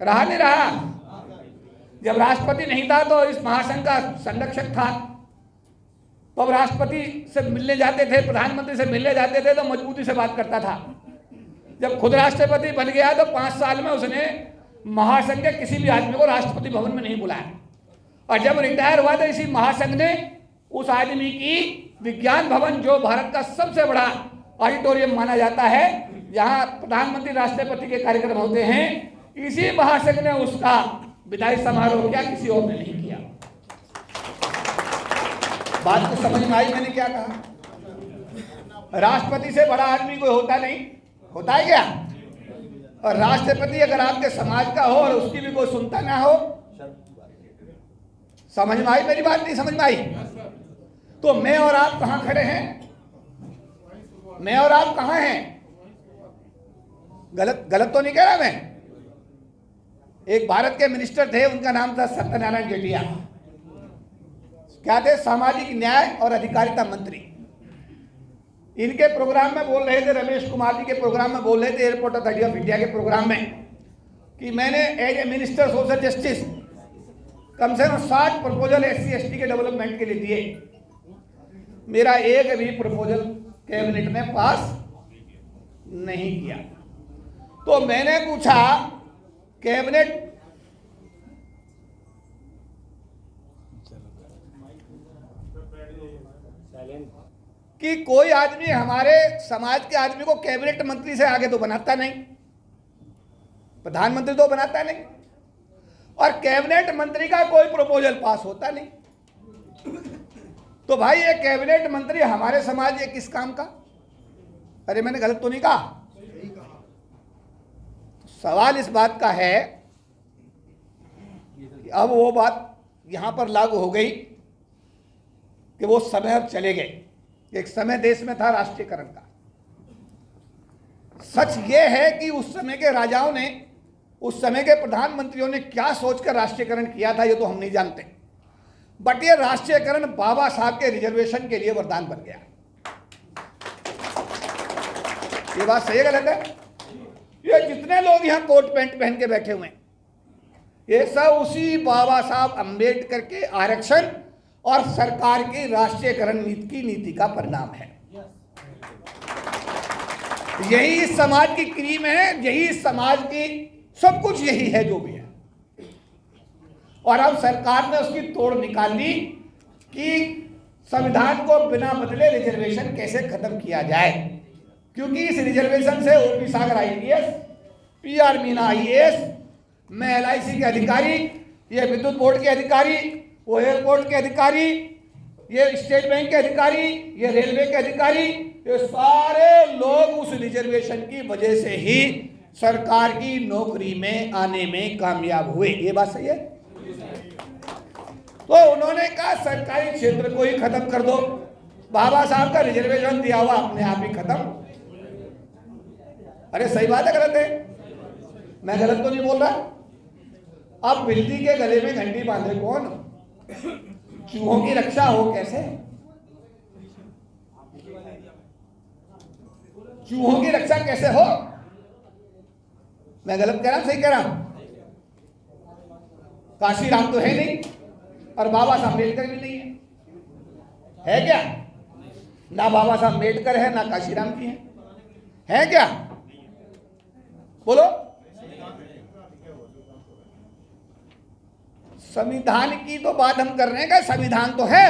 रहा नहीं रहा। जब राष्ट्रपति नहीं था तो इस महासंघ का संरक्षक था, तो अब राष्ट्रपति से मिलने जाते थे, प्रधानमंत्री से मिलने जाते थे तो मजबूती से बात करता था। जब खुद राष्ट्रपति बन गया तो 5 साल में उसने महासंघ के किसी भी आदमी को राष्ट्रपति भवन में नहीं बुलाया। और जब रिटायर हुआ तो इसी महासंघ ने उस आदमी की विज्ञान भवन, जो भारत का सबसे बड़ा ऑडिटोरियम माना जाता है, जहां प्रधानमंत्री राष्ट्रपति के कार्यक्रम होते हैं, इसी महासंघ ने उसका विदाई समारोह किया, किसी और ने नहीं किया। बात तो समझ में आई मैंने क्या कहा? राष्ट्रपति से बड़ा आदमी कोई होता नहीं, होता है क्या? और राष्ट्रपति अगर आपके समाज का हो और उसकी भी कोई सुनता ना हो, समझ में आई मेरी बात? नहीं समझ में आई? तो मैं और आप कहां खड़े हैं? मैं और आप कहां हैं? गलत तो नहीं कह रहा मैं। एक भारत के मिनिस्टर थे, उनका नाम था सत्यनारायण जेठिया। क्या थे? सामाजिक न्याय और अधिकारिता मंत्री। इनके प्रोग्राम में बोल रहे थे, रमेश कुमार जी के प्रोग्राम में बोल रहे थे, एयरपोर्ट अथॉरिटी ऑफ इंडिया के प्रोग्राम में, कि मैंने as a minister social justice कम से कम 60 प्रपोजल SC/ST के डेवलपमेंट के लिए दिए। मेरा एक भी प्रपोजल कैबिनेट ने पास नहीं किया। तो मैंने पूछा कैबिनेट कि कोई आदमी हमारे समाज के आदमी को कैबिनेट मंत्री से आगे तो बनाता नहीं, प्रधानमंत्री तो बनाता नहीं, और कैबिनेट मंत्री का कोई प्रपोजल पास होता नहीं। तो भाई ये कैबिनेट मंत्री हमारे समाज ये किस काम का? अरे मैंने गलत तो नहीं कहा? सवाल इस बात का है कि अब वो बात यहां पर लागू हो गई कि वो समय अब चले गए। एक समय देश में था राष्ट्रीयकरण का। सच ये है कि उस समय के राजाओं ने, उस समय के प्रधानमंत्रियों ने क्या सोचकर राष्ट्रीयकरण किया था ये तो हम नहीं जानते, बट ये राष्ट्रीयकरण बाबा साहब के रिजर्वेशन के लिए वरदान बन गया। ये बात सही है गलत है? ये जितने लोग यहाँ कोट पैंट पहन के बैठे हुए हैं, ये सब उसी बाबा साहब अंबेडकर के आरक्षण और सरकार की राष्ट्रीयकरण नीति का परिणाम है। यही इस समाज की क्रीम है, यही इस समाज की सब कुछ यही है जो भी है। और अब सरकार ने उसकी तोड़ निकाल ली कि संविधान को बिना बदले रिजर्वेशन कैसे खत्म किया जाए, क्योंकि इस रिजर्वेशन से OP सागर IPS, PR मीना IAS, मैं LIC के अधिकारी, ये विद्युत बोर्ड के अधिकारी, वो एयरपोर्ट के अधिकारी, ये स्टेट बैंक के अधिकारी, ये रेलवे के अधिकारी, ये सारे लोग उस रिजर्वेशन की वजह से ही सरकार की नौकरी में आने में कामयाब हुए। ये बात सही है? तो उन्होंने कहा सरकारी क्षेत्र को ही खत्म कर दो, बाबा साहब का रिजर्वेशन दिया हुआ अपने आप ही खत्म। अरे सही बात है गलत है? मैं गलत तो नहीं बोल रहा। अब बिल्ली के गले में घंटी बांधे कौन? चूहों की रक्षा हो कैसे? चूहों की रक्षा कैसे हो? मैं गलत कह रहा हूं सही कह रहा हूं? काशीराम तो है नहीं और बाबा साहब अम्बेडकर भी नहीं है क्या? ना बाबा साहब अम्बेडकर है ना काशीराम जी है क्या? बोलो। संविधान की तो बात हम कर रहे हैं कि संविधान तो है,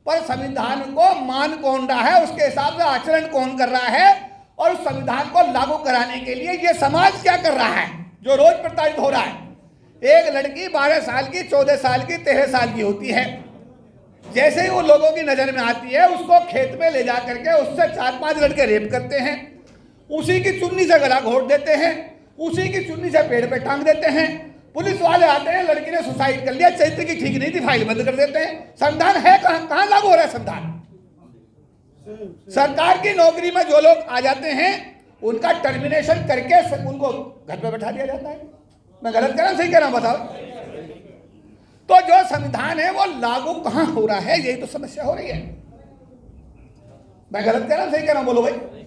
पर संविधान को मान कौन रहा है, उसके हिसाब से आचरण कौन कर रहा है, और उस संविधान को लागू कराने के लिए ये समाज क्या कर रहा है जो रोज प्रताड़ित हो रहा है। एक लड़की 12 साल की, 14 साल की, 13 साल की होती है, जैसे ही वो लोगों की नजर में आती है उसको खेत में ले जा करके उससे 4-5 लड़के रेप करते हैं, उसी की चुन्नी से गला घोट देते हैं, उसी की चुन्नी से पेड़ पे टांग देते हैं। पुलिस वाले आते हैं, लड़की ने सुसाइड कर लिया, चरित्र की ठीक नहीं थी, फाइल बंद कर देते हैं। संविधान है कहां लागू हो रहा है संविधान? सरकार की नौकरी में जो लोग आ जाते हैं उनका टर्मिनेशन करके उनको घर पे बैठा दिया जाता है। मैं गलत कह रहा हूं सही कह रहा हूं बताओ? तो जो संविधान है वो लागू कहां हो रहा है, यही तो समस्या हो रही है। मैं गलत कह रहा हूं सही कह रहा हूं? बोलो भाई।